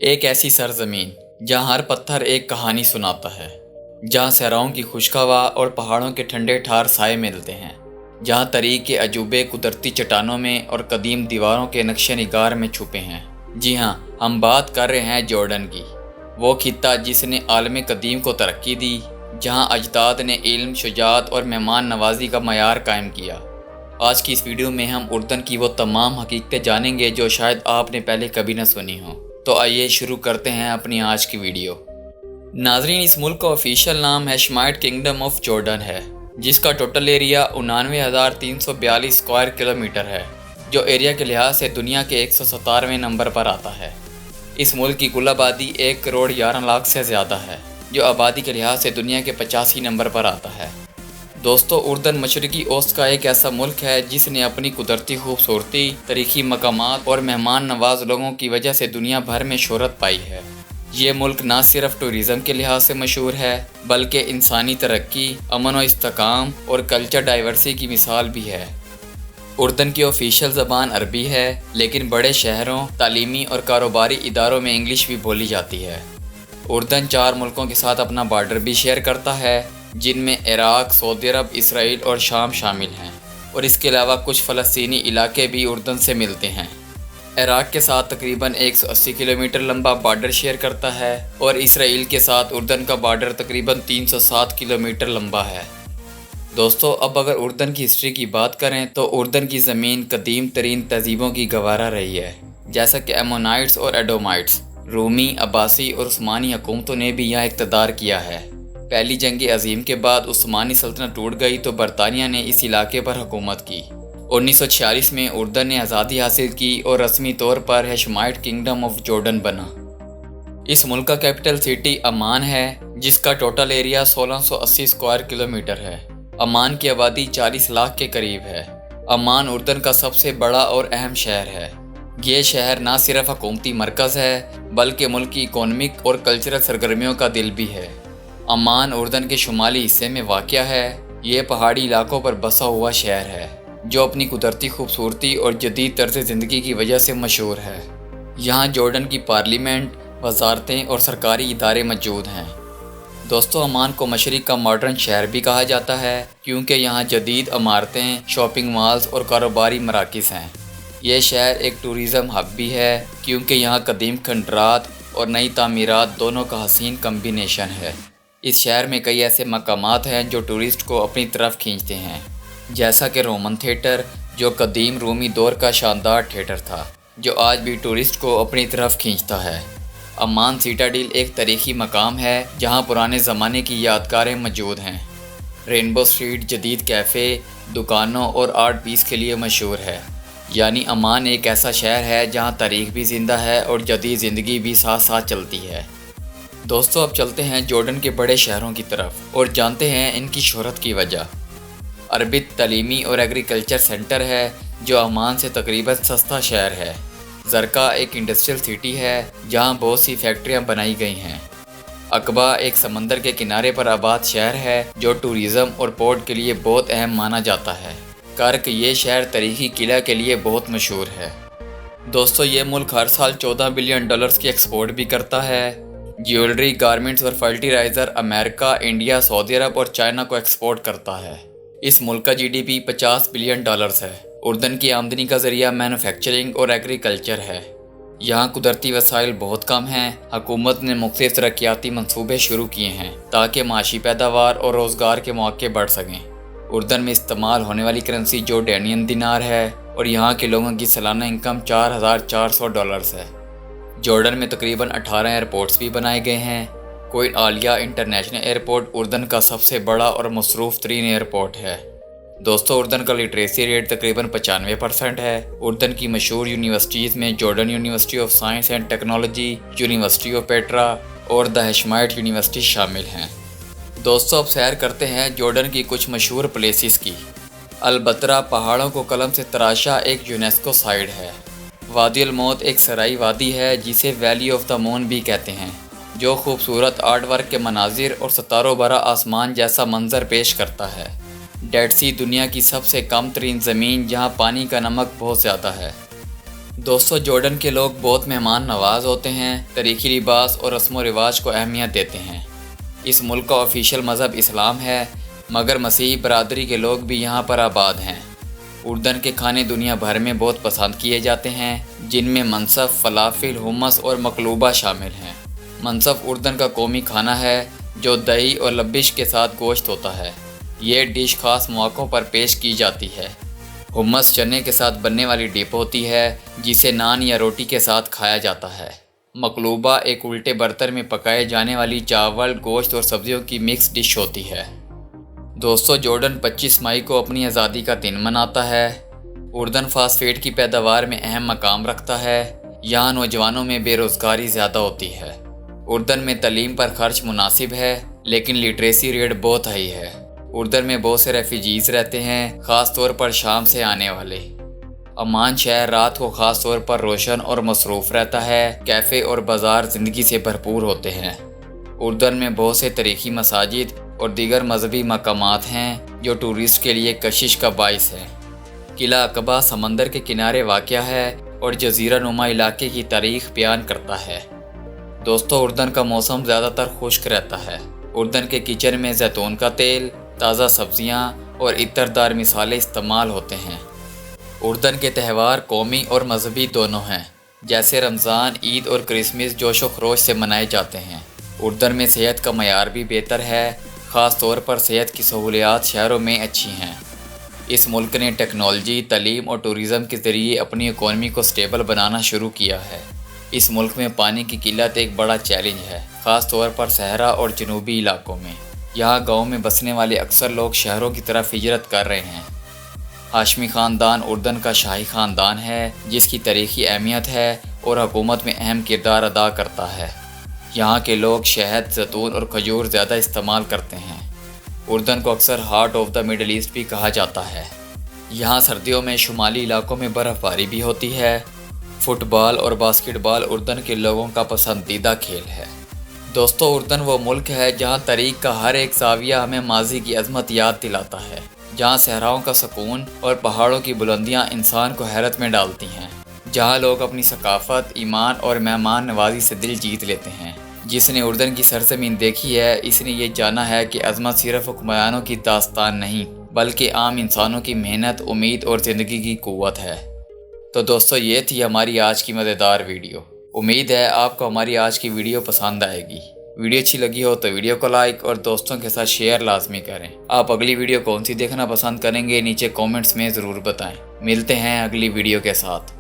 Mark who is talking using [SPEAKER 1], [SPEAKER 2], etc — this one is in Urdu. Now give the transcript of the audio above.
[SPEAKER 1] ایک ایسی سرزمین جہاں ہر پتھر ایک کہانی سناتا ہے، جہاں صحراؤں کی خشک ہوا اور پہاڑوں کے ٹھنڈے ٹھار سائے ملتے ہیں، جہاں تاریخ کے عجوبے قدرتی چٹانوں میں اور قدیم دیواروں کے نقش نگار میں چھپے ہیں۔ جی ہاں، ہم بات کر رہے ہیں جارڈن کی، وہ خطہ جس نے عالم قدیم کو ترقی دی، جہاں اجداد نے علم، شجاعت اور مہمان نوازی کا معیار قائم کیا۔ آج کی اس ویڈیو میں ہم اردن کی وہ تمام حقیقتیں جانیں گے جو شاید آپ نے پہلے کبھی نہ سنی ہوں۔ تو آئیے شروع کرتے ہیں اپنی آج کی ویڈیو۔ ناظرین، اس ملک کا آفیشیل نام ہیشمائٹ کنگڈم آف جارڈن ہے، جس کا ٹوٹل ایریا 99,342 اسکوائر کلومیٹر ہے، جو ایریا کے لحاظ سے دنیا کے 117ویں نمبر پر آتا ہے۔ اس ملک کی کل آبادی 1,11,00,000 سے زیادہ ہے، جو آبادی کے لحاظ سے دنیا کے 85 نمبر پر آتا ہے۔ دوستو، اردن مشرقی اوسط کا ایک ایسا ملک ہے جس نے اپنی قدرتی خوبصورتی، تاریخی مقامات اور مہمان نواز لوگوں کی وجہ سے دنیا بھر میں شہرت پائی ہے۔ یہ ملک نہ صرف ٹورزم کے لحاظ سے مشہور ہے، بلکہ انسانی ترقی، امن و استحکام اور کلچر ڈائیورسٹی کی مثال بھی ہے۔ اردن کی آفیشیل زبان عربی ہے، لیکن بڑے شہروں، تعلیمی اور کاروباری اداروں میں انگلش بھی بولی جاتی ہے۔ اردن 4 ملکوں کے ساتھ اپنا بارڈر بھی شیئر کرتا ہے، جن میں عراق، سعودی عرب، اسرائیل اور شام شامل ہیں، اور اس کے علاوہ کچھ فلسطینی علاقے بھی اردن سے ملتے ہیں۔ عراق کے ساتھ تقریباً 180 کلومیٹر لمبا بارڈر شیئر کرتا ہے، اور اسرائیل کے ساتھ اردن کا بارڈر تقریباً 307 کلومیٹر لمبا ہے۔ دوستو، اب اگر اردن کی ہسٹری کی بات کریں تو اردن کی زمین قدیم ترین تہذیبوں کی گوارہ رہی ہے، جیسا کہ ایمونائٹس اور ایڈومائٹس، رومی، عباسی اور عثمانی حکومتوں نے بھی یہاں اقتدار کیا ہے۔ پہلی جنگ عظیم کے بعد عثمانی سلطنت ٹوٹ گئی تو برطانیہ نے اس علاقے پر حکومت کی۔ 1946 میں اردن نے آزادی حاصل کی اور رسمی طور پر ہیشمائٹ کنگڈم آف جارڈن بنا۔ اس ملک کا کیپٹل سٹی عمان ہے، جس کا ٹوٹل ایریا 1680 اسکوائر کلومیٹر ہے۔ عمان کی آبادی 40 لاکھ کے قریب ہے۔ عمان اردن کا سب سے بڑا اور اہم شہر ہے۔ یہ شہر نہ صرف حکومتی مرکز ہے، بلکہ ملک کی اکانومک اور کلچرل سرگرمیوں کا دل بھی ہے۔ عمان اردن کے شمالی حصے میں واقع ہے۔ یہ پہاڑی علاقوں پر بسا ہوا شہر ہے، جو اپنی قدرتی خوبصورتی اور جدید طرز زندگی کی وجہ سے مشہور ہے۔ یہاں جارڈن کی پارلیمنٹ، وزارتیں اور سرکاری ادارے موجود ہیں۔ دوستو، عمان کو مشرق کا ماڈرن شہر بھی کہا جاتا ہے، کیونکہ یہاں جدید عمارتیں، شاپنگ مالز اور کاروباری مراکز ہیں۔ یہ شہر ایک ٹورزم ہب بھی ہے، کیونکہ یہاں قدیم کھنڈرات اور نئی تعمیرات دونوں کا حسین کمبینیشن ہے۔ اس شہر میں کئی ایسے مقامات ہیں جو ٹورسٹ کو اپنی طرف کھینچتے ہیں، جیسا کہ رومن تھیٹر، جو قدیم رومی دور کا شاندار تھیٹر تھا، جو آج بھی ٹورسٹ کو اپنی طرف کھینچتا ہے۔ عمان سیٹاڈیل ایک تاریخی مقام ہے جہاں پرانے زمانے کی یادگاریں موجود ہیں۔ رینبو اسٹریٹ جدید کیفے، دکانوں اور آرٹ پیس کے لیے مشہور ہے۔ یعنی عمان ایک ایسا شہر ہے جہاں تاریخ بھی زندہ ہے اور جدید زندگی بھی ساتھ ساتھ چلتی ہے۔ دوستو، اب چلتے ہیں جارڈن کے بڑے شہروں کی طرف اور جانتے ہیں ان کی شہرت کی وجہ۔ اربد تعلیمی اور ایگریکلچر سینٹر ہے، جو عمان سے تقریباً سستا شہر ہے۔ زرقا ایک انڈسٹریل سٹی ہے جہاں بہت سی فیکٹریاں بنائی گئی ہیں۔ عقبہ ایک سمندر کے کنارے پر آباد شہر ہے جو ٹورزم اور پورٹ کے لیے بہت اہم مانا جاتا ہے۔ کرک، یہ شہر تاریخی قلعہ کے لیے بہت مشہور ہے۔ دوستو، یہ ملک ہر سال $14 بلین کی ایکسپورٹ بھی کرتا ہے۔ جیولری، گارمنٹس اور فرٹیلائزر امریکہ، انڈیا، سعودی عرب اور چائنا کو ایکسپورٹ کرتا ہے۔ اس ملک کا جی ڈی پی $50 بلین ہے۔ اردن کی آمدنی کا ذریعہ مینوفیکچرنگ اور ایگریکلچر ہے۔ یہاں قدرتی وسائل بہت کم ہیں۔ حکومت نے مختلف ترقیاتی منصوبے شروع کیے ہیں تاکہ معاشی پیداوار اور روزگار کے مواقع بڑھ سکیں۔ اردن میں استعمال ہونے والی کرنسی جارڈینین دینار ہے، اور یہاں کے لوگوں کی سالانہ انکم $4,400 ہے۔ جارڈن میں تقریباً 18 ایئرپورٹس بھی بنائے گئے ہیں۔ کوئن عالیہ انٹرنیشنل ایئرپورٹ اردن کا سب سے بڑا اور مصروف ترین ایئرپورٹ ہے۔ دوستو، اردن کا لٹریسی ریٹ تقریباً 95% ہے۔ اردن کی مشہور یونیورسٹیز میں Jordan university of science and technology, university of Petra اور دا ہیشمائٹ یونیورسٹی شامل ہیں۔ دوستو، اب سیر کرتے ہیں جارڈن کی کچھ مشہور پلیسز کی۔ البترا پہاڑوں کو قلم سے تراشا ایک یونیسکو سائٹ ہے۔ وادی الموت ایک صحرائی وادی ہے جسے ویلی آف دا مون بھی کہتے ہیں، جو خوبصورت آرٹ ورک کے مناظر اور ستاروں بھرا آسمان جیسا منظر پیش کرتا ہے۔ ڈیڈ سی دنیا کی سب سے کم ترین زمین جہاں پانی کا نمک بہت زیادہ ہے۔ دوستو جارڈن کے لوگ بہت مہمان نواز ہوتے ہیں، تاریخی لباس اور رسم و رواج کو اہمیت دیتے ہیں۔ اس ملک کا آفیشیل مذہب اسلام ہے، مگر مسیحی برادری کے لوگ بھی یہاں پر آباد ہیں۔ اردن کے کھانے دنیا بھر میں بہت پسند کیے جاتے ہیں، جن میں منسف، فلافل، ہمس اور مقلوبہ شامل ہیں۔ منسف اردن کا قومی کھانا ہے جو دہی اور لبش کے ساتھ گوشت ہوتا ہے۔ یہ ڈش خاص مواقعوں پر پیش کی جاتی ہے۔ ہمس چنے کے ساتھ بننے والی ڈپ ہوتی ہے جسے نان یا روٹی کے ساتھ کھایا جاتا ہے۔ مقلوبہ ایک الٹے برتن میں پکائے جانے والی چاول، گوشت اور سبزیوں کی مکس ڈش ہوتی ہے۔ دوستو جارڈن 25 مئی کو اپنی آزادی کا دن مناتا ہے۔ اردن فاسفیٹ کی پیداوار میں اہم مقام رکھتا ہے۔ یہاں نوجوانوں میں بے روزگاری زیادہ ہوتی ہے۔ اردن میں تعلیم پر خرچ مناسب ہے لیکن لٹریسی ریٹ بہت ہائی ہے۔ اردن میں بہت سے ریفیوجیز رہتے ہیں، خاص طور پر شام سے آنے والے۔ عمان شہر رات کو خاص طور پر روشن اور مصروف رہتا ہے۔ کیفے اور بازار زندگی سے بھرپور ہوتے ہیں۔ اردن میں بہت سے تاریخی مساجد اور دیگر مذہبی مقامات ہیں جو ٹورسٹ کے لیے کشش کا باعث ہے۔ قلعہ عقبہ سمندر کے کنارے واقع ہے اور جزیرہ نما علاقے کی تاریخ بیان کرتا ہے۔ دوستو اردن کا موسم زیادہ تر خشک رہتا ہے۔ اردن کے کچن میں زیتون کا تیل، تازہ سبزیاں اور عطردار مصالحے استعمال ہوتے ہیں۔ اردن کے تہوار قومی اور مذہبی دونوں ہیں، جیسے رمضان، عید اور کرسمس جوش و خروش سے منائے جاتے ہیں۔ اردن میں صحت کا معیار بھی بہتر ہے، خاص طور پر صحت کی سہولیات شہروں میں اچھی ہیں۔ اس ملک نے ٹیکنالوجی، تعلیم اور ٹورزم کے ذریعے اپنی اکانومی کو سٹیبل بنانا شروع کیا ہے۔ اس ملک میں پانی کی قلت ایک بڑا چیلنج ہے، خاص طور پر صحرا اور جنوبی علاقوں میں۔ یہاں گاؤں میں بسنے والے اکثر لوگ شہروں کی طرف ہجرت کر رہے ہیں۔ ہاشمی خاندان اردن کا شاہی خاندان ہے جس کی تاریخی اہمیت ہے اور حکومت میں اہم کردار ادا کرتا ہے۔ یہاں کے لوگ شہد، زیتون اور کھجور زیادہ استعمال کرتے ہیں۔ اردن کو اکثر heart of the Middle East بھی کہا جاتا ہے۔ یہاں سردیوں میں شمالی علاقوں میں برف باری بھی ہوتی ہے۔ فٹ بال اور باسکٹ بال اردن کے لوگوں کا پسندیدہ کھیل ہے۔ دوستو اردن وہ ملک ہے جہاں تاریخ کا ہر ایک زاویہ ہمیں ماضی کی عظمت یاد دلاتا ہے، جہاں صحراؤں کا سکون اور پہاڑوں کی بلندیاں انسان کو حیرت میں ڈالتی ہیں، جہاں لوگ اپنی ثقافت، ایمان اور مہمان نوازی سے دل جیت لیتے ہیں۔ جس نے اردن کی سرزمین دیکھی ہے، اس نے یہ جانا ہے کہ عظمت صرف حکمرانوں کی داستان نہیں بلکہ عام انسانوں کی محنت، امید اور زندگی کی قوت ہے۔ تو دوستو یہ تھی ہماری آج کی مزیدار ویڈیو۔ امید ہے آپ کو ہماری آج کی ویڈیو پسند آئے گی۔ ویڈیو اچھی لگی ہو تو ویڈیو کو لائک اور دوستوں کے ساتھ شیئر لازمی کریں۔ آپ اگلی ویڈیو کون سی دیکھنا پسند کریں گے نیچے کومنٹس میں ضرور بتائیں۔ ملتے ہیں اگلی ویڈیو کے ساتھ۔